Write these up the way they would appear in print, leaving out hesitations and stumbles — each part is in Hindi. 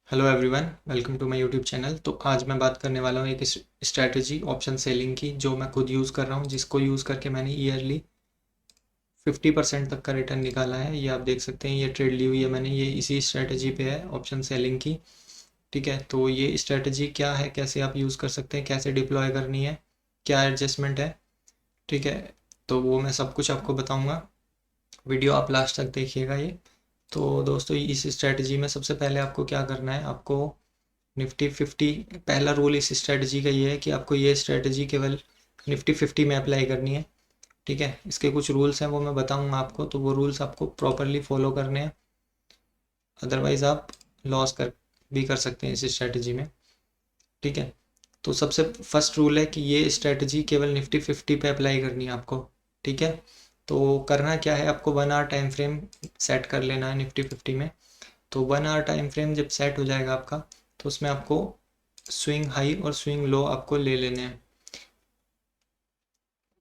Hello everyone, welcome to my YouTube channel. तो आज मैं बात करने वाला हूँ एक स्ट्रैटेजी ऑप्शन सेलिंग की, जो मैं खुद यूज़ कर रहा हूँ, जिसको यूज़ करके मैंने ईयरली 50% तक का रिटर्न निकाला है। ये आप देख सकते हैं, ये ट्रेड ली हुई है मैंने, ये इसी स्ट्रैटेजी पे है, ऑप्शन सेलिंग की। ठीक है, तो ये स्ट्रैटेजी क्या है, कैसे आप यूज़ कर सकते हैं, कैसे डिप्लॉय करनी है, क्या एडजस्टमेंट है, ठीक है, तो वो मैं सब कुछ आपको बताऊँगा। वीडियो आप लास्ट तक देखिएगा ये। तो दोस्तों, इस स्ट्रैटेजी में सबसे पहले आपको क्या करना है, आपको निफ्टी 50, पहला रूल इस स्ट्रेटजी का ये है कि आपको ये स्ट्रेटजी केवल निफ्टी 50 में अप्लाई करनी है। ठीक है, इसके कुछ रूल्स हैं, वो मैं बताऊंगा आपको, तो वो रूल्स आपको प्रॉपरली फॉलो करने हैं, अदरवाइज आप लॉस कर भी कर सकते हैं इस स्ट्रेटजी में। ठीक है, तो सबसे फर्स्ट रूल है कि ये स्ट्रेटजी केवल निफ्टी 50 पे अप्लाई करनी है आपको। ठीक है, तो करना क्या है, आपको 1 आवर टाइम फ्रेम सेट कर लेना है निफ्टी 50 में। तो 1 आवर टाइम फ्रेम जब सेट हो जाएगा आपका, तो उसमें आपको स्विंग हाई और स्विंग लो आपको ले लेने हैं।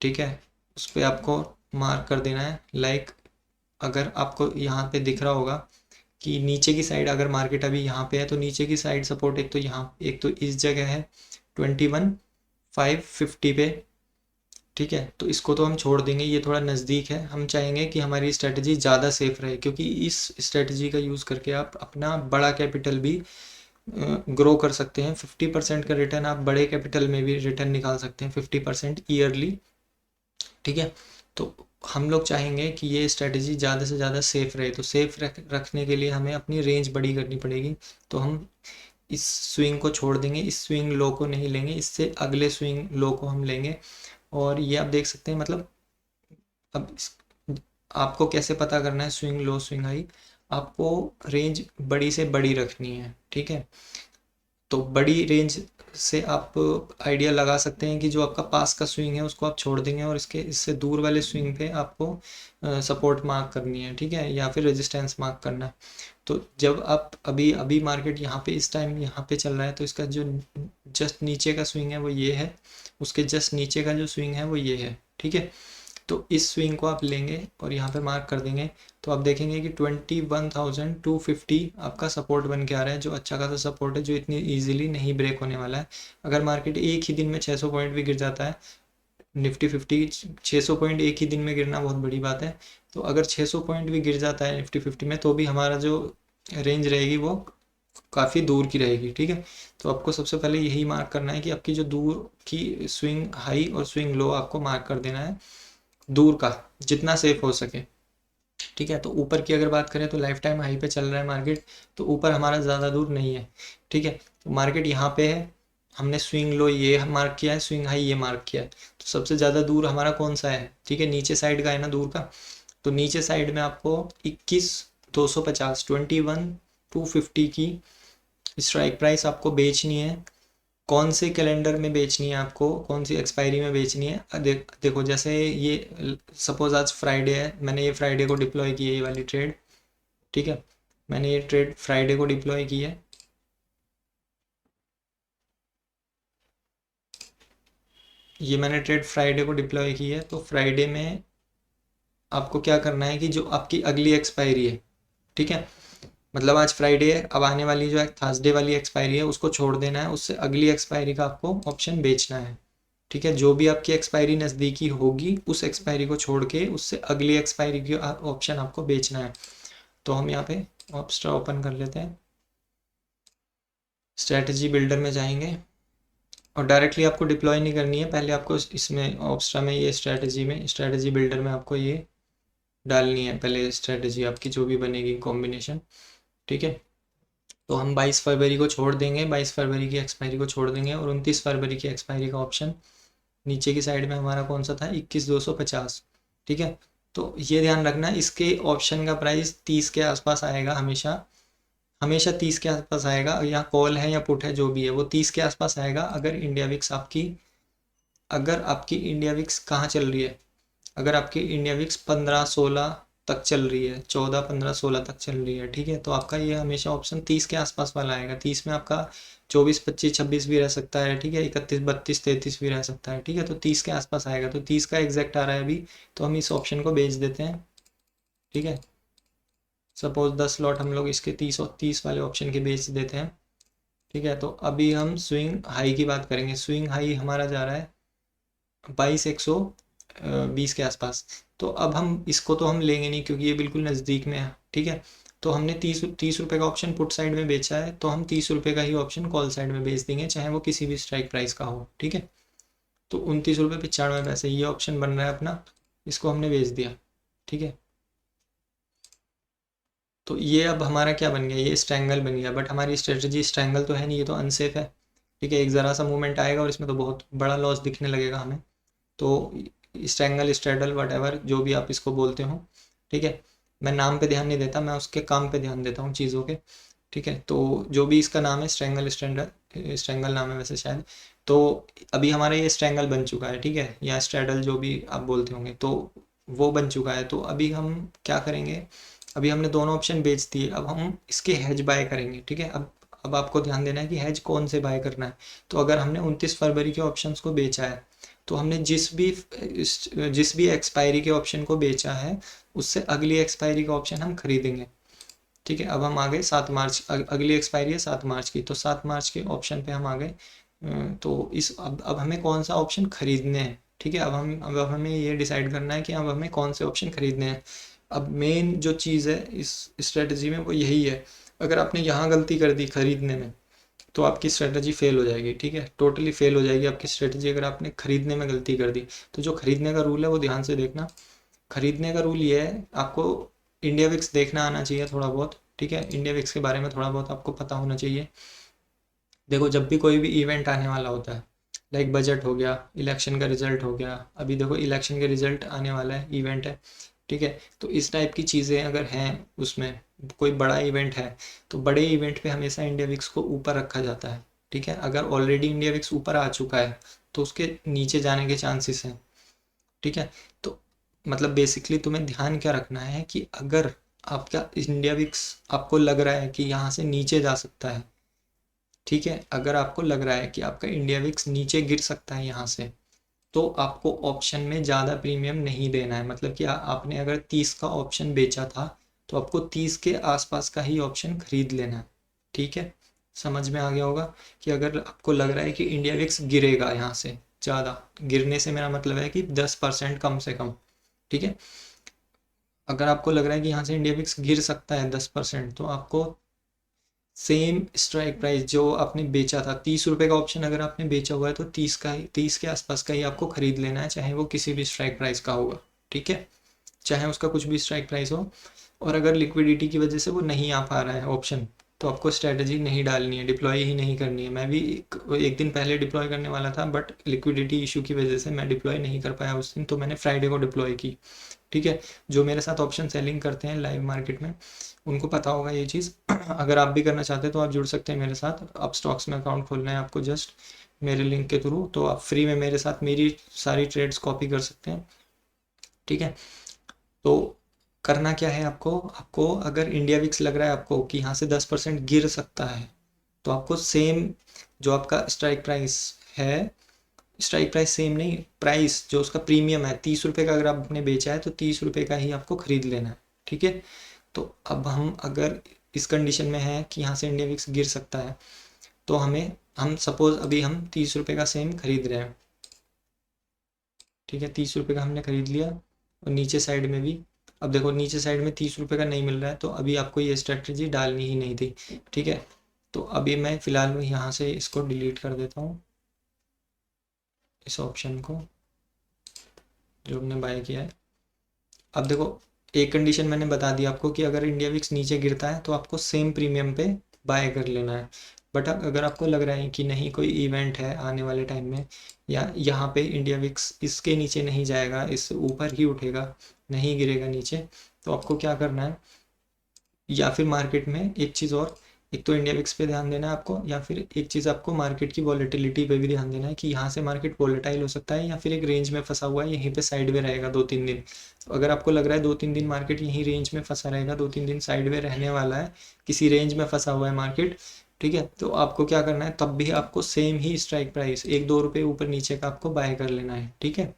ठीक है, उस पर आपको मार्क कर देना है, लाइक अगर आपको यहाँ पे दिख रहा होगा कि नीचे की साइड अगर मार्केट अभी यहाँ पे है, तो नीचे की साइड सपोर्ट एक तो यहाँ, एक तो इस जगह है 21,550 पे। ठीक है, तो इसको तो हम छोड़ देंगे, ये थोड़ा नज़दीक है। हम चाहेंगे कि हमारी स्ट्रेटजी ज़्यादा सेफ रहे, क्योंकि इस स्ट्रेटजी का यूज़ करके आप अपना बड़ा कैपिटल भी ग्रो कर सकते हैं। 50% का रिटर्न आप बड़े कैपिटल में भी रिटर्न निकाल सकते हैं, 50% ईयरली। ठीक है, तो हम लोग चाहेंगे कि ये स्ट्रेटजी ज़्यादा से ज़्यादा सेफ रहे, तो सेफ रखने के लिए हमें अपनी रेंज बड़ी करनी पड़ेगी। तो हम इस स्विंग को छोड़ देंगे, इस स्विंग लो को नहीं लेंगे, इससे अगले स्विंग लो को हम लेंगे। और ये आप देख सकते हैं, मतलब अब आपको कैसे पता करना है स्विंग लो स्विंग हाई, आपको रेंज बड़ी से बड़ी रखनी है। ठीक है, तो बड़ी रेंज से आप आइडिया लगा सकते हैं कि जो आपका पास का स्विंग है उसको आप छोड़ देंगे, और इसके इससे दूर वाले स्विंग पे आपको सपोर्ट मार्क करनी है। ठीक है, या फिर रेजिस्टेंस मार्क करना है। तो जब आप अभी अभी मार्केट यहाँ पे इस टाइम यहाँ पे चल रहा है, तो इसका जो जस्ट नीचे का स्विंग है वो ये है, उसके जस्ट नीचे का जो स्विंग है वो ये है। ठीक है, तो इस स्विंग को आप लेंगे और यहाँ पे मार्क कर देंगे, तो आप देखेंगे कि 21,250 आपका सपोर्ट बन के आ रहा है, जो अच्छा खासा सपोर्ट है, जो इतनी इजीली नहीं ब्रेक होने वाला है। अगर मार्केट एक ही दिन में 600 पॉइंट भी गिर जाता है, निफ्टी 50 600 पॉइंट एक ही दिन में गिरना बहुत बड़ी बात है। तो अगर 600 पॉइंट भी गिर जाता है निफ्टी 50 में, तो भी हमारा जो रेंज रहेगी वो काफ़ी दूर की रहेगी। ठीक है, तो आपको सबसे पहले यही मार्क करना है कि आपकी जो दूर की स्विंग हाई और स्विंग लो आपको मार्क कर देना है, दूर का, जितना सेफ हो सके। ठीक है, तो ऊपर की अगर बात करें तो लाइफ टाइम हाई पे चल रहा है मार्केट, तो ऊपर हमारा ज़्यादा दूर नहीं है। ठीक है, तो मार्केट यहाँ पे है, हमने स्विंग लो ये मार्क किया है, स्विंग हाई ये मार्क किया है, तो सबसे ज़्यादा दूर हमारा कौन सा है? ठीक है, नीचे साइड का है ना दूर का। तो नीचे साइड में आपको 21,250 21,250 की स्ट्राइक प्राइस आपको बेचनी है। कौन से कैलेंडर में बेचनी है आपको, कौन सी एक्सपायरी में बेचनी है? देखो, जैसे ये सपोज आज फ्राइडे है, मैंने ये फ्राइडे को डिप्लॉय की है ये वाली ट्रेड। ठीक है, मैंने ये ट्रेड फ्राइडे को डिप्लॉय की है। ये मैंने ट्रेड फ्राइडे को डिप्लॉय की है, तो फ्राइडे में आपको क्या करना है कि जो आपकी अगली एक्सपायरी है, ठीक है, मतलब आज फ्राइडे है, अब आने वाली जो थर्सडे वाली एक्सपायरी है उसको छोड़ देना है, उससे अगली एक्सपायरी का आपको ऑप्शन बेचना है। ठीक है, जो भी आपकी एक्सपायरी नज़दीकी होगी उस एक्सपायरी को छोड़ के उससे अगली एक्सपायरी की ऑप्शन आपको बेचना है। तो हम यहाँ पे ऑप्स्ट्रा ओपन कर लेते हैं, स्ट्रेटजी बिल्डर में जाएंगे, और डायरेक्टली आपको डिप्लॉय नहीं करनी है, पहले आपको इसमें ऑप्स्ट्रा में ये स्ट्रेटजी बिल्डर में आपको ये डालनी है, पहले स्ट्रेटजी आपकी जो भी बनेगी कॉम्बिनेशन। ठीक है, तो हम 22 फरवरी को छोड़ देंगे, 22 फरवरी की एक्सपायरी को छोड़ देंगे, और 29 फरवरी की एक्सपायरी का ऑप्शन नीचे की साइड में हमारा कौन सा था, 21,250। ठीक है, तो ये ध्यान रखना, इसके ऑप्शन का प्राइस 30 के आसपास आएगा, हमेशा हमेशा 30 के आसपास आएगा। यहाँ कॉल है या पुट है जो भी है, वो 30 के आसपास आएगा। अगर आपकी इंडिया विक्स कहाँ चल रही है, अगर आपकी इंडिया विक्स 15-16 तक चल रही है, 14-15-16 तक चल रही है, ठीक है, तो आपका ये हमेशा ऑप्शन 30 के आसपास वाला आएगा। 30 में आपका 24, 25, 26 भी रह सकता है। ठीक है, 31, 32, 33 भी रह सकता है। ठीक है, तो 30 के आसपास आएगा, तो 30 का एग्जैक्ट आ रहा है अभी, तो हम इस ऑप्शन को बेच देते हैं। ठीक है, सपोज 10 लॉट हम लोग इसके 30 और 30 वाले ऑप्शन के बेच देते हैं। ठीक है, तो अभी हम स्विंग हाई की बात करेंगे। स्विंग हाई हमारा जा रहा है 22,120 के आसपास। तो अब हम इसको तो हम लेंगे नहीं क्योंकि ये बिल्कुल नज़दीक में है। ठीक है, तो हमने 30 रुपये का ऑप्शन पुट साइड में बेचा है, तो हम 30 रुपये का ही ऑप्शन कॉल साइड में बेच देंगे, चाहे वो किसी भी स्ट्राइक प्राइस का हो। ठीक है, तो 29 रुपये 95 पैसे ये ऑप्शन बन रहा है अपना, इसको हमने बेच दिया। ठीक है, तो ये अब हमारा क्या बन गया, ये स्ट्रैंगल बन गया, बट हमारी स्ट्रेटजी स्ट्रैंगल तो है नहीं, ये तो अनसेफ है। ठीक है, एक ज़रा सा मूवमेंट आएगा और इसमें तो बहुत बड़ा लॉस दिखने लगेगा हमें। तो स्ट्रैंगल, स्ट्रेडल, वट जो भी आप इसको बोलते हो। ठीक है, मैं नाम पे ध्यान नहीं देता, मैं उसके काम पे ध्यान देता हूँ चीज़ों के। ठीक है, तो जो भी इसका नाम है, स्ट्रैंगल, स्ट्रेंडल, स्ट्रैंगल नाम है वैसे शायद। तो अभी हमारा ये स्ट्रैंगल बन चुका है। ठीक है, या स्ट्रेडल जो भी आप बोलते होंगे, तो वो बन चुका है। तो अभी हम क्या करेंगे, अभी हमने दोनों ऑप्शन बेच दिए, अब हम इसके हेज बाय करेंगे। ठीक है, अब आपको ध्यान देना है कि हेज कौन से बाय करना है। तो अगर हमने 29 फरवरी के ऑप्शंस को बेचा है, तो हमने जिस भी एक्सपायरी के ऑप्शन को बेचा है, उससे अगली एक्सपायरी का ऑप्शन हम खरीदेंगे। ठीक है, अब हम आ गए 7 मार्च, अगली एक्सपायरी है 7 मार्च की, तो 7 मार्च के ऑप्शन पे हम आ गए। तो अब हमें कौन सा ऑप्शन खरीदने हैं। ठीक है, अब हमें ये डिसाइड करना है कि अब हमें कौन से ऑप्शन खरीदने हैं। अब मेन जो चीज़ है इस स्ट्रेटजी में वो यही है, अगर आपने यहाँ गलती कर दी खरीदने में, तो आपकी स्ट्रेटजी फेल हो जाएगी। ठीक है, टोटली फेल हो जाएगी आपकी स्ट्रेटजी अगर आपने खरीदने में गलती कर दी। तो जो खरीदने का रूल है वो ध्यान से देखना। खरीदने का रूल ये है, आपको इंडिया विक्स देखना आना चाहिए थोड़ा बहुत। ठीक है, इंडिया विक्स के बारे में थोड़ा बहुत आपको पता होना चाहिए। देखो, जब भी कोई भी इवेंट आने वाला होता है, लाइक बजट हो गया, इलेक्शन का रिजल्ट हो गया, अभी देखो इलेक्शन के रिजल्ट आने वाला है, इवेंट है। ठीक है, तो इस टाइप की चीज़ें अगर हैं, उसमें कोई बड़ा इवेंट है, तो बड़े इवेंट पे हमेशा इंडिया विक्स को ऊपर रखा जाता है। ठीक है, अगर ऑलरेडी इंडिया विक्स ऊपर आ चुका है, तो उसके नीचे जाने के चांसेस हैं। ठीक है, तो मतलब बेसिकली तुम्हें ध्यान क्या रखना है कि अगर आपका इंडिया विक्स आपको लग रहा है कि यहाँ से नीचे जा सकता है। ठीक है, अगर आपको लग रहा है कि आपका इंडिया विक्स नीचे गिर सकता है यहाँ से, तो आपको ऑप्शन में ज़्यादा प्रीमियम नहीं देना है। मतलब कि आपने अगर 30 का ऑप्शन बेचा था, तो आपको 30 के आसपास का ही ऑप्शन खरीद लेना है। ठीक है, समझ में आ गया होगा कि अगर आपको लग रहा है कि इंडिया विक्स गिरेगा यहाँ से ज़्यादा, गिरने से मेरा मतलब है कि 10% कम से कम। ठीक है, अगर आपको लग रहा है कि यहाँ से इंडिया विक्स गिर सकता है 10%, तो आपको सेम स्ट्राइक प्राइस जो आपने बेचा था, 30 रुपये का ऑप्शन अगर आपने बेचा हुआ है, तो 30 के आसपास का ही आपको खरीद लेना है, चाहे वो किसी भी स्ट्राइक प्राइस का होगा। ठीक है, चाहे उसका कुछ भी स्ट्राइक प्राइस हो। और अगर लिक्विडिटी की वजह से वो नहीं आ पा रहा है ऑप्शन, तो आपको स्ट्रेटजी नहीं डालनी है, डिप्लॉय ही नहीं करनी है। मैं भी एक दिन पहले डिप्लॉय करने वाला था, बट लिक्विडिटी इशू की वजह से मैं डिप्लॉय नहीं कर पाया उस दिन, तो मैंने फ्राइडे को डिप्लॉय की। ठीक है, जो मेरे साथ ऑप्शन सेलिंग करते हैं लाइव मार्केट में, उनको पता होगा ये चीज़। अगर आप भी करना चाहते हैं तो आप जुड़ सकते हैं मेरे साथ। आप स्टॉक्स में अकाउंट खोलना है आपको, जस्ट मेरे लिंक के थ्रू, तो आप फ्री में मेरे साथ मेरी सारी ट्रेड्स कॉपी कर सकते हैं। ठीक है, तो करना क्या है आपको, अगर इंडिया विक्स लग रहा है आपको कि यहाँ से 10% गिर सकता है, तो आपको सेम जो आपका स्ट्राइक प्राइस है, स्ट्राइक प्राइस सेम नहीं, प्राइस जो उसका प्रीमियम है 30 रुपये का, अगर आपने बेचा है तो 30 रुपये का ही आपको खरीद लेना है। ठीक है, तो अब हम अगर इस कंडीशन में है कि यहाँ से इंडिया विक्स गिर सकता है, तो हम सपोज अभी हम 30 रुपये का सेम खरीद रहे हैं। ठीक है, 30 रुपये का हमने खरीद लिया, और नीचे साइड में भी, अब देखो नीचे साइड में 30 रुपये का नहीं मिल रहा है, तो अभी आपको ये स्ट्रेटजी डालनी ही नहीं थी। ठीक है, तो अभी मैं फ़िलहाल यहाँ से इसको डिलीट कर देता हूँ, इस ऑप्शन को जो हमने बाय किया है। अब देखो, एक कंडीशन मैंने बता दी आपको कि अगर इंडिया विक्स नीचे गिरता है, तो आपको सेम प्रीमियम पे बाय कर लेना है। बट अगर आपको लग रहा है कि नहीं, कोई इवेंट है आने वाले टाइम में, या यहाँ पे इंडिया विक्स इसके नीचे नहीं जाएगा, इससे ऊपर ही उठेगा, नहीं गिरेगा नीचे, तो आपको क्या करना है, या फिर मार्केट में एक चीज़ और, एक तो इंडिया विक्स पे ध्यान देना है आपको, या फिर एक चीज़ आपको मार्केट की वॉलेटिलिटी पे भी ध्यान देना है कि यहाँ से मार्केट वॉलेटाइल हो सकता है, या फिर एक रेंज में फंसा हुआ है, यहीं पे साइड में रहेगा 2-3 दिन। तो अगर आपको लग रहा है 2-3 दिन मार्केट यहीं रेंज में फंसा रहेगा, 2-3 दिन साइड में रहने वाला है, किसी रेंज में फंसा हुआ है मार्केट, ठीक है, तो आपको क्या करना है, तब भी आपको सेम ही स्ट्राइक प्राइस 1-2 रुपये ऊपर नीचे का आपको बाय कर लेना है। ठीक है,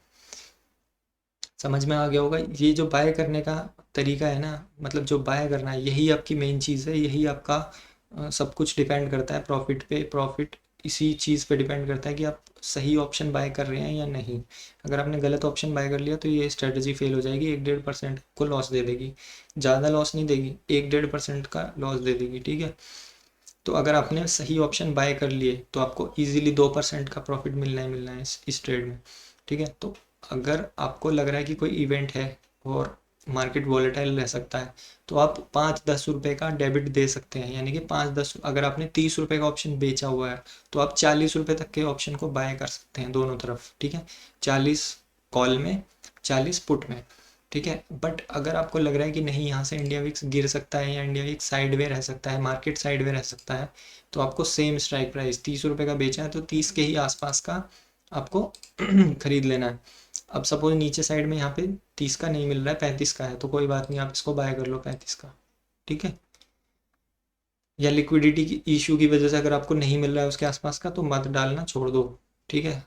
समझ में आ गया होगा। ये जो बाय करने का तरीका है ना, मतलब जो बाय करना है, यही आपकी मेन चीज़ है, यही आपका सब कुछ डिपेंड करता है प्रॉफिट पे। प्रॉफिट इसी चीज़ पे डिपेंड करता है कि आप सही ऑप्शन बाय कर रहे हैं या नहीं। अगर आपने गलत ऑप्शन बाय कर लिया तो ये स्ट्रेटजी फेल हो जाएगी, 1-1.5% को लॉस दे देगी। ज़्यादा लॉस नहीं देगी, 1-1.5% का लॉस दे देगी, ठीक है। तो अगर आपने सही ऑप्शन बाय कर लिए तो आपको इजीली 2% का प्रॉफिट मिलना है इस ट्रेड में, ठीक है। तो अगर आपको लग रहा है कि कोई इवेंट है और मार्केट वॉलेटाइल रह सकता है, तो आप 5-10 रुपए का डेबिट दे सकते हैं, यानी कि 5-10, अगर आपने 30 रुपए का ऑप्शन बेचा हुआ है तो आप 40 रुपए तक के ऑप्शन को बाय कर सकते हैं दोनों तरफ, ठीक है। 40 कॉल में, 40 पुट में, ठीक है। बट अगर आपको लग रहा है कि नहीं, यहाँ से इंडिया विक्स गिर सकता है या इंडिया विक्स साइड रह सकता है, मार्केट साइड रह सकता है, तो आपको सेम स्ट्राइक प्राइस 30 रुपए का बेचा है तो 30 के ही आसपास का आपको खरीद लेना है। अब सपोज नीचे साइड में यहाँ पे 30 का नहीं मिल रहा है, 35 का है, तो कोई बात नहीं, आप इसको बाय कर लो 35 का, ठीक है। या लिक्विडिटी की इशू की वजह से अगर आपको नहीं मिल रहा है उसके आसपास का, तो मत डालना, छोड़ दो, ठीक है।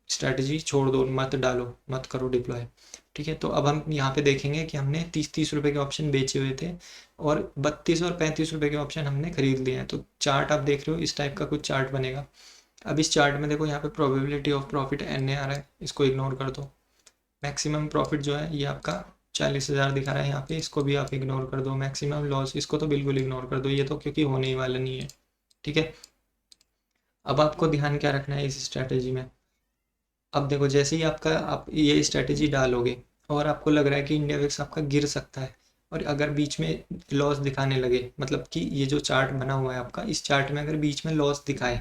स्ट्रैटेजी छोड़ दो, मत डालो, मत करो डिप्लॉय, ठीक है। तो अब हम यहाँ पे देखेंगे कि हमने 30-30 रुपए के ऑप्शन बेचे हुए थे और 32 और 35 रुपए के ऑप्शन हमने खरीद लिए हैं। तो चार्ट आप देख रहे हो, इस टाइप का कुछ चार्ट बनेगा। अब इस चार्ट में देखो, यहाँ पे प्रोबेबिलिटी ऑफ प्रॉफिट NA आ रहा है, इसको इग्नोर कर दो। मैक्सिमम प्रॉफिट जो है ये आपका 40,000 दिखा रहा है यहाँ पे, इसको भी आप इग्नोर कर दो। मैक्सिमम लॉस, इसको तो बिल्कुल इग्नोर कर दो, ये तो क्योंकि होने ही वाला नहीं है, ठीक है। अब आपको ध्यान क्या रखना है इस स्ट्रैटेजी में। अब देखो, जैसे ही आप ये स्ट्रैटेजी डालोगे और आपको लग रहा है कि इंडिया विक्स आपका गिर सकता है, और अगर बीच में लॉस दिखाने लगे, मतलब कि ये जो चार्ट बना हुआ है आपका, इस चार्ट में अगर बीच में लॉस दिखाए,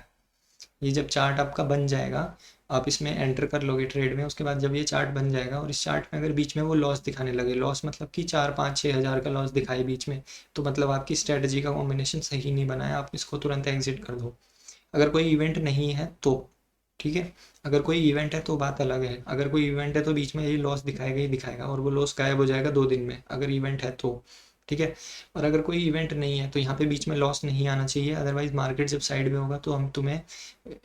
ये जब चार्ट आपका बन जाएगा, आप इसमें एंटर कर लोगे ट्रेड में, उसके बाद जब ये चार्ट बन जाएगा और इस चार्ट में अगर बीच में वो लॉस दिखाने लगे, लॉस मतलब कि 4-5-6 हज़ार का लॉस दिखाए बीच में, तो मतलब आपकी स्ट्रेटजी का कॉम्बिनेशन सही नहीं बना है, आप इसको तुरंत एग्जिट कर दो। अगर कोई इवेंट नहीं है तो, ठीक है। अगर कोई इवेंट है तो बात अलग है, अगर कोई इवेंट है तो बीच में ये लॉस दिखाएगा ही दिखाएगा, और वो लॉस गायब हो जाएगा 2 दिन में, अगर इवेंट है तो, ठीक है। और अगर कोई इवेंट नहीं है तो यहाँ पे बीच में लॉस नहीं आना चाहिए, अदरवाइज मार्केट जब साइड में होगा तो हम तुम्हें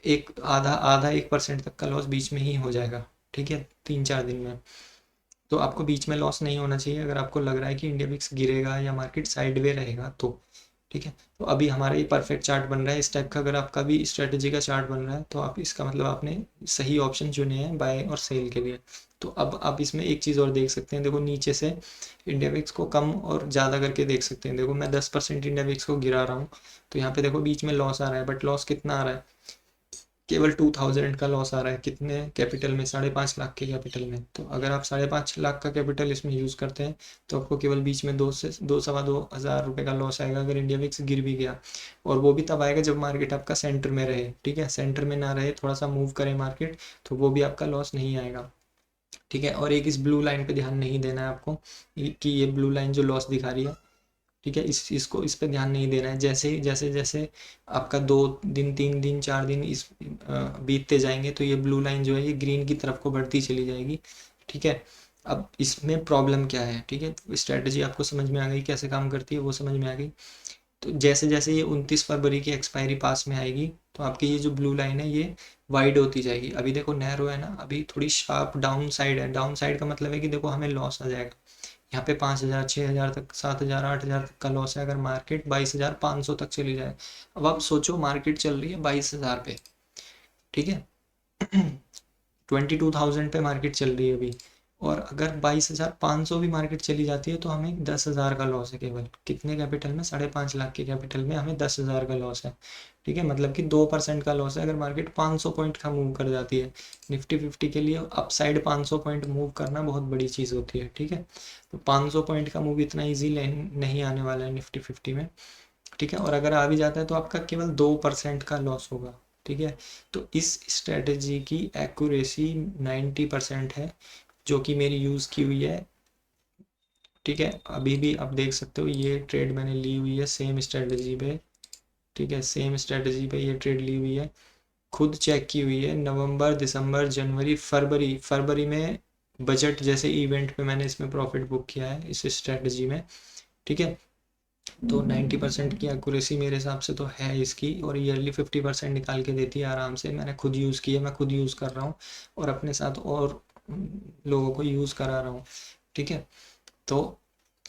एक आधा आधा 1% तक का लॉस बीच में ही हो जाएगा, ठीक है, 3-4 दिन में। तो आपको बीच में लॉस नहीं होना चाहिए अगर आपको लग रहा है कि इंडिया विक्स गिरेगा या मार्केट साइड वे रहेगा तो, ठीक है। तो अभी हमारा ये परफेक्ट चार्ट बन रहा है इस टाइप का। अगर आपका भी स्ट्रेटेजी का चार्ट बन रहा है तो आप, इसका मतलब आपने सही ऑप्शन चुने हैं बाय और सेल के लिए। तो अब आप इसमें एक चीज़ और देख सकते हैं, देखो नीचे से इंडिया विक्स को कम और ज़्यादा करके देख सकते हैं। देखो मैं 10% इंडिया विक्स को गिरा रहा हूँ, तो यहाँ पे देखो बीच में लॉस आ रहा है, बट लॉस कितना आ रहा है, केवल 2000 का लॉस आ रहा है। कितने कैपिटल में, 5.5 लाख के कैपिटल में। तो अगर आप 5.5 लाख का कैपिटल इसमें यूज़ करते हैं तो आपको केवल बीच में 2 से 2 सवा 2 हज़ार रुपये का लॉस आएगा अगर इंडिया विक्स गिर भी गया। और वो भी तब आएगा जब मार्केट आपका सेंटर में रहे, ठीक है। सेंटर में ना रहे, थोड़ा सा मूव करे मार्केट, तो वो भी आपका लॉस नहीं आएगा, ठीक है। और एक इस ब्लू लाइन पे ध्यान नहीं देना है आपको, कि ये ब्लू लाइन जो लॉस दिखा रही है, ठीक है, इस पे ध्यान नहीं देना है। जैसे जैसे आपका 2 दिन, 3 दिन, 4 दिन इस बीतते जाएंगे तो ये ब्लू लाइन जो है ये ग्रीन की तरफ को बढ़ती चली जाएगी, ठीक है। अब इसमें प्रॉब्लम क्या है, ठीक है, स्ट्रेटजी आपको समझ में आ गई कैसे काम करती है, वो समझ में आ गई। तो जैसे जैसे ये 29 फरवरी की एक्सपायरी पास में आएगी तो आपकी ये जो ब्लू लाइन है ये वाइड होती जाएगी। अभी देखो नैरो है ना, अभी थोड़ी शार्प डाउन साइड है। डाउन साइड का मतलब है कि देखो हमें लॉस आ जाएगा यहाँ पे 5,000, 6,000 तक, 7,000, 8,000 तक का लॉस है अगर मार्केट 22,500 तक चली जाए। अब आप सोचो, मार्केट चल रही है 22,000 पे, ठीक है। 22,000 पे मार्केट चल रही है अभी, और अगर 22,500 भी मार्केट चली जाती है तो हमें 10,000 का लॉस है। केवल कितने कैपिटल में, 5.5 लाख के कैपिटल में हमें 10,000 का लॉस है, ठीक है। मतलब कि 2% का लॉस है अगर मार्केट 500 पॉइंट का मूव कर जाती है। निफ्टी 50 के लिए अपसाइड 500 पॉइंट मूव करना बहुत बड़ी चीज़ होती है, ठीक है। तो 500 पॉइंट का मूव इतना ईजी नहीं आने वाला है निफ्टी 50 में, ठीक है। और अगर आ भी जाता है तो आपका केवल 2% का लॉस होगा, ठीक है। तो इस स्ट्रेटजी की एक्यूरेसी 90% है जो कि मेरी यूज़ की हुई है, ठीक है। अभी भी आप देख सकते हो ये ट्रेड मैंने ली हुई है सेम स्ट्रेटजी पे, ठीक है, सेम स्ट्रेटजी पे ये ट्रेड ली हुई है, खुद चेक की हुई है। नवंबर, दिसंबर, जनवरी, फरवरी, फरवरी में बजट जैसे इवेंट पे मैंने इसमें प्रॉफिट बुक किया है इस स्ट्रेटजी में, ठीक है। तो 90% की एक्यूरेसी मेरे हिसाब से तो है इसकी, और ईयरली 50% निकाल के देती है आराम से। मैंने खुद यूज़ की है, मैं खुद यूज़ कर रहा हूँ और अपने साथ और लोगों को यूज़ करा रहा हूँ, ठीक है। तो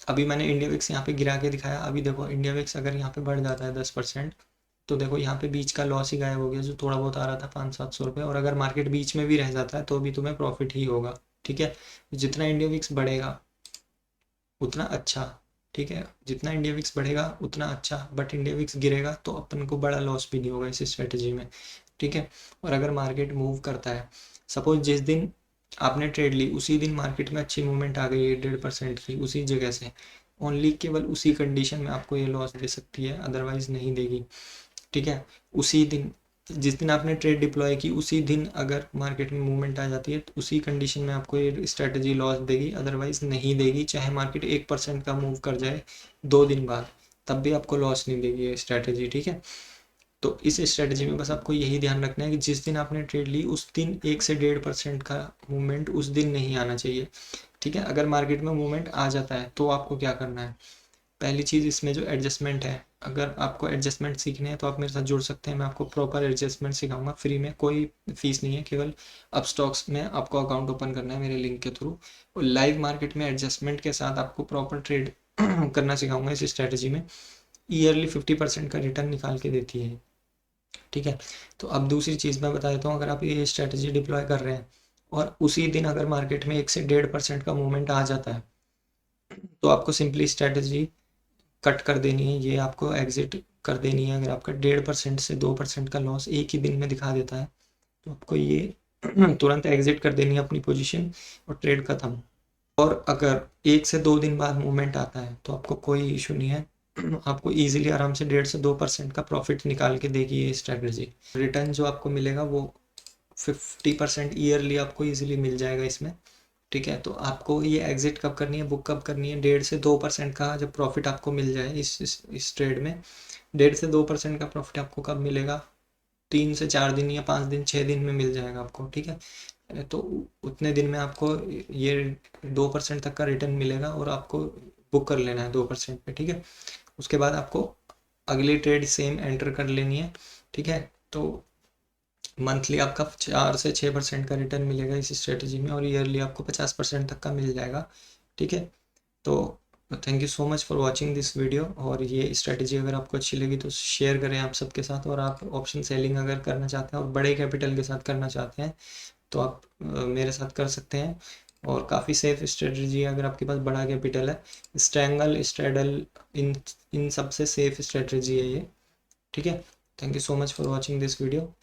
अभी मैंने इंडिया विक्स यहाँ पे गिरा के दिखाया। अभी देखो इंडिया विक्स अगर यहाँ पे बढ़ जाता है 10%, तो देखो यहाँ पे बीच का लॉस ही गायब हो गया, जो थोड़ा बहुत आ रहा था 500-700 रुपये। और अगर मार्केट बीच में भी रह जाता है तो भी तुम्हें प्रॉफिट ही होगा। ठीक है, जितना इंडिया विक्स बढ़ेगा उतना अच्छा। ठीक है, जितना इंडिया विक्स बढ़ेगा उतना अच्छा, बट इंडिया विक्स गिरेगा तो अपन को बड़ा लॉस भी नहीं होगा इस स्ट्रेटजी में। ठीक है, और अगर मार्केट मूव करता है, सपोज जिस दिन आपने ट्रेड ली उसी दिन मार्केट में अच्छी मूवमेंट आ गई 1.5% की उसी जगह से, ओनली केवल उसी कंडीशन में आपको ये लॉस दे सकती है, अदरवाइज नहीं देगी। ठीक है, उसी दिन, जिस दिन आपने ट्रेड डिप्लॉय की उसी दिन अगर मार्केट में मूवमेंट आ जाती है तो उसी कंडीशन में आपको ये स्ट्रेटजी लॉस देगी, अदरवाइज नहीं देगी। चाहे मार्केट 1% का मूव कर जाए 2 दिन बाद, तब भी आपको लॉस नहीं देगी ये स्ट्रेटजी। ठीक है, तो इस स्ट्रेटजी में बस आपको यही ध्यान रखना है कि जिस दिन आपने ट्रेड ली उस दिन 1 से 1.5% का मूवमेंट उस दिन नहीं आना चाहिए। ठीक है, अगर मार्केट में मूवमेंट आ जाता है तो आपको क्या करना है, पहली चीज़ इसमें जो एडजस्टमेंट है, अगर आपको एडजस्टमेंट सीखने हैं तो आप मेरे साथ जुड़ सकते हैं। मैं आपको प्रॉपर एडजस्टमेंट सिखाऊंगा फ्री में, कोई फीस नहीं है, केवल अपस्टॉक्स में आपको अकाउंट ओपन करना है मेरे लिंक के थ्रू। और लाइव मार्केट में एडजस्टमेंट के साथ आपको प्रॉपर ट्रेड करना सिखाऊंगा इस स्ट्रेटजी में। ईयरली 50% का रिटर्न निकाल के देती है। ठीक है, तो अब दूसरी चीज़ मैं बता देता हूँ, अगर आप ये स्ट्रेटजी डिप्लॉय कर रहे हैं और उसी दिन अगर मार्केट में 1 से 1.5% का मूवमेंट आ जाता है, तो आपको सिंपली स्ट्रेटजी कट कर देनी है, ये आपको एग्जिट कर देनी है। अगर आपका 1.5% से 2% का लॉस एक ही दिन में दिखा देता है तो आपको ये तुरंत एग्जिट कर देनी है अपनी पोजीशन और ट्रेड खत्म। और अगर 1 से 2 दिन बाद मूवमेंट आता है तो आपको कोई इशू नहीं है, आपको इजीली आराम से 1.5 से 2% का प्रॉफिट निकाल के देगी ये स्ट्रेटजी। रिटर्न जो आपको मिलेगा वो 50% ईयरली आपको इजीली मिल जाएगा इसमें। ठीक है, तो आपको ये एग्जिट कब करनी है, बुक कब करनी है, 1.5 से 2% का जब प्रॉफिट आपको मिल जाए इस ट्रेड में। 1.5 से 2% का प्रॉफिट आपको कब मिलेगा, 3 से 4 दिन या 5 दिन 6 दिन में मिल जाएगा आपको। ठीक है, तो उतने दिन में आपको ये 2% तक का रिटर्न मिलेगा और आपको बुक कर लेना है 2% पे। ठीक है, उसके बाद आपको अगली ट्रेड सेम एंटर कर लेनी है। ठीक है, तो मंथली आपका 4 से 6% का रिटर्न मिलेगा इस स्ट्रेटजी में और ईयरली आपको 50% तक का मिल जाएगा। ठीक है, तो thank you so much for watching this video. और ये स्ट्रेटजी अगर आपको अच्छी लगी तो शेयर करें आप सबके साथ। और आप ऑप्शन सेलिंग अगर करना चाहते हैं और बड़े कैपिटल के साथ करना चाहते हैं तो आप मेरे साथ कर सकते हैं। और काफ़ी सेफ स्ट्रेटजी है अगर आपके पास बड़ा कैपिटल है। स्ट्रैंगल, स्ट्रेडल, इन इन सबसे सेफ स्ट्रेटजी है ये। ठीक है, thank you so much for watching this video.